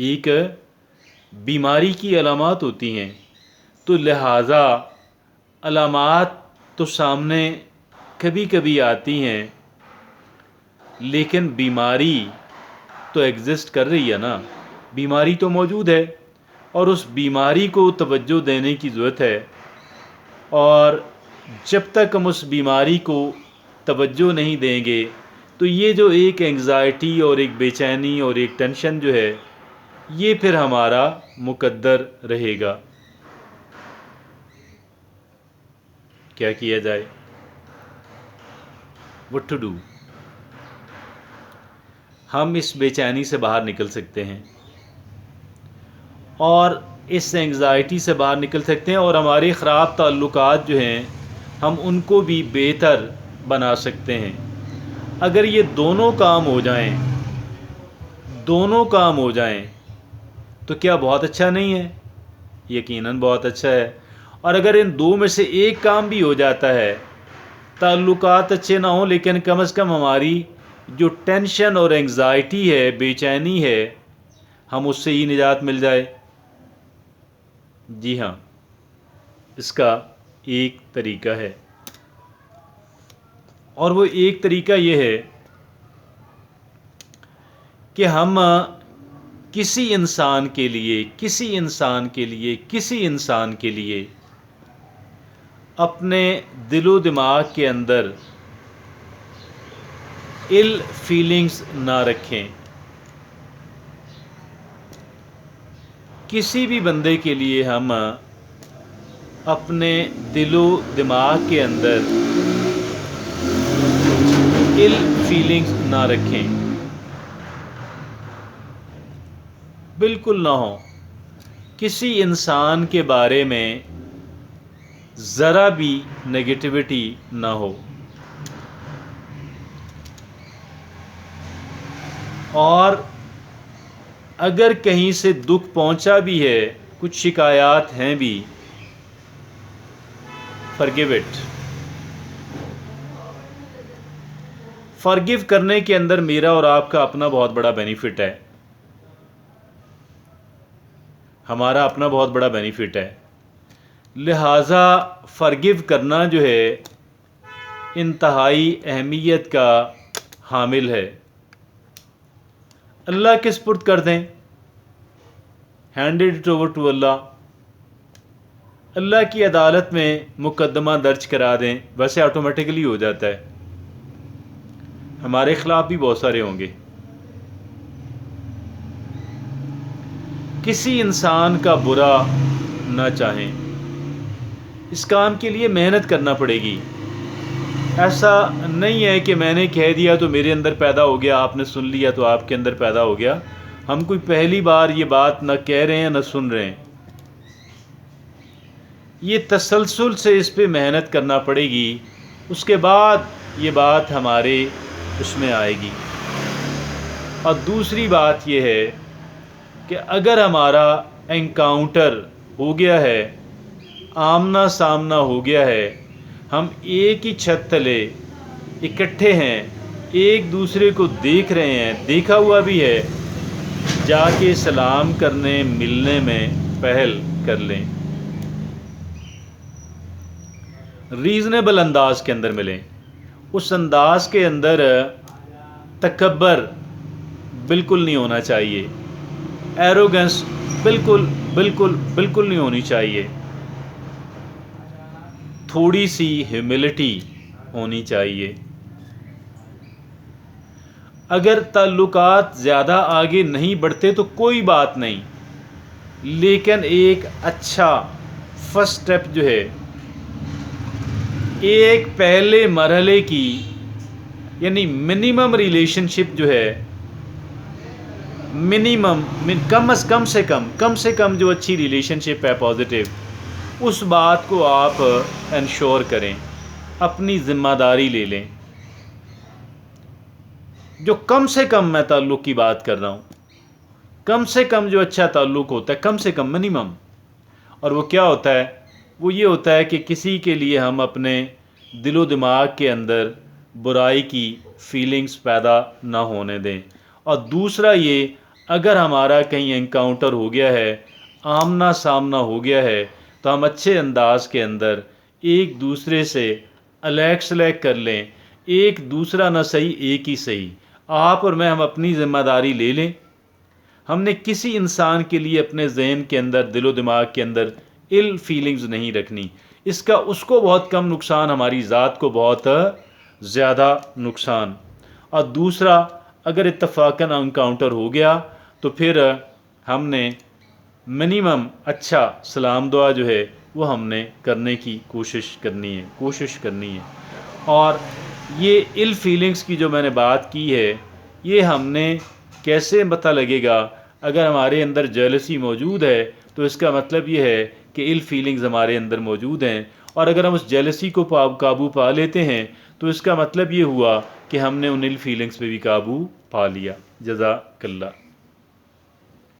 ایک بیماری کی علامات ہوتی ہیں، تو لہٰذا علامات تو سامنے کبھی کبھی آتی ہیں، لیکن بیماری تو ایگزسٹ کر رہی ہے نا، بیماری تو موجود ہے، اور اس بیماری کو توجہ دینے کی ضرورت ہے، اور جب تک ہم اس بیماری کو توجہ نہیں دیں گے تو یہ جو ایک انگزائٹی اور ایک بے چینی اور ایک ٹینشن جو ہے یہ پھر ہمارا مقدر رہے گا۔ کیا کیا جائے؟ what to do؟ ہم اس بے چینی سے باہر نکل سکتے ہیں اور اس انگزائٹی سے باہر نکل سکتے ہیں، اور ہمارے خراب تعلقات جو ہیں ہم ان کو بھی بہتر بنا سکتے ہیں۔ اگر یہ دونوں کام ہو جائیں، دونوں کام ہو جائیں تو کیا بہت اچھا نہیں ہے؟ یقیناً بہت اچھا ہے۔ اور اگر ان دو میں سے ایک کام بھی ہو جاتا ہے، تعلقات اچھے نہ ہوں لیکن کم از کم ہماری جو ٹینشن اور انگزائٹی ہے، بے چینی ہے، ہم اس سے ہی نجات مل جائے۔ جی ہاں، اس کا ایک طریقہ ہے، اور وہ ایک طریقہ یہ ہے کہ ہم کسی انسان کے لیے اپنے دل و دماغ کے اندر ill فیلنگز نہ رکھیں۔ کسی بھی بندے کے لیے ہم اپنے دل و دماغ کے اندر ill فیلنگز نہ رکھیں، بالکل نہ ہو۔ کسی انسان کے بارے میں ذرا بھی نگیٹیوٹی نہ ہو، اور اگر کہیں سے دکھ پہنچا بھی ہے، کچھ شکایات ہیں بھی، forgive it۔ forgive کرنے کے اندر میرا اور آپ کا اپنا بہت بڑا بینیفٹ ہے، ہمارا اپنا بہت بڑا بینیفٹ ہے، لہٰذا forgive کرنا جو ہے انتہائی اہمیت کا حامل ہے۔ اللہ کے سپرد کر دیں، ہینڈ اٹ اوور ٹو اللہ، اللہ کی عدالت میں مقدمہ درج کرا دیں، ویسے آٹومیٹکلی ہو جاتا ہے، ہمارے خلاف بھی بہت سارے ہوں گے۔ کسی انسان کا برا نہ چاہیں، اس کام کے لیے محنت کرنا پڑے گی۔ ایسا نہیں ہے کہ میں نے کہہ دیا تو میرے اندر پیدا ہو گیا، آپ نے سن لیا تو آپ کے اندر پیدا ہو گیا۔ ہم کوئی پہلی بار یہ بات نہ کہہ رہے ہیں نہ سن رہے ہیں، یہ تسلسل سے اس پہ محنت کرنا پڑے گی، اس کے بعد یہ بات ہمارے اس میں آئے گی۔ اور دوسری بات یہ ہے کہ اگر ہمارا انکاؤنٹر ہو گیا ہے، آمنا سامنا ہو گیا ہے، ہم ایک ہی چھت تلے اکٹھے ہیں، ایک دوسرے کو دیکھ رہے ہیں، دیکھا ہوا بھی ہے، جا کے سلام کرنے ملنے میں پہل کر لیں، ریزنیبل انداز کے اندر ملیں۔ اس انداز کے اندر تکبر بالکل نہیں ہونا چاہیے، ایروگنس بالکل بالکل بالکل نہیں ہونی چاہیے، تھوڑی سی ہیوملٹی ہونی چاہیے۔ اگر تعلقات زیادہ آگے نہیں بڑھتے تو کوئی بات نہیں، لیکن ایک اچھا فرسٹ سٹیپ جو ہے، ایک پہلے مرحلے کی یعنی منیمم ریلیشن شپ جو ہے، منیمم کم سے کم جو اچھی ریلیشن شپ ہے پازیٹیو، اس بات کو آپ انشور کریں، اپنی ذمہ داری لے لیں۔ جو کم سے کم میں تعلق کی بات کر رہا ہوں، کم سے کم جو اچھا تعلق ہوتا ہے، کم سے کم منیمم، اور وہ کیا ہوتا ہے؟ وہ یہ ہوتا ہے کہ کسی کے لیے ہم اپنے دل و دماغ کے اندر برائی کی فیلنگز پیدا نہ ہونے دیں، اور دوسرا یہ، اگر ہمارا کہیں انکاؤنٹر ہو گیا ہے، آمنا سامنا ہو گیا ہے، تو ہم اچھے انداز کے اندر ایک دوسرے سے الیک سلیک کر لیں، ایک دوسرا نہ صحیح ایک ہی صحیح، آپ اور میں ہم اپنی ذمہ داری لے لیں۔ ہم نے کسی انسان کے لیے اپنے ذہن کے اندر، دل و دماغ کے اندر اِل فیلنگز نہیں رکھنی، اس کو بہت کم نقصان، ہماری ذات کو بہت زیادہ نقصان۔ اور دوسرا، اگر اتفاقاً انکاؤنٹر ہو گیا تو پھر ہم نے منیمم اچھا سلام دعا جو ہے وہ ہم نے کرنے کی کوشش کرنی ہے۔ اور یہ اِل فیلنگز کی جو میں نے بات کی ہے، یہ ہم نے کیسے پتہ لگے گا؟ اگر ہمارے اندر جیلسی موجود ہے تو اس کا مطلب یہ ہے کہ اِل فیلنگز ہمارے اندر موجود ہیں، اور اگر ہم اس جیلسی کو قابو پا لیتے ہیں تو اس کا مطلب یہ ہوا کہ ہم نے ان اِل فیلنگز پہ بھی قابو پا لیا۔ جزاک اللہ۔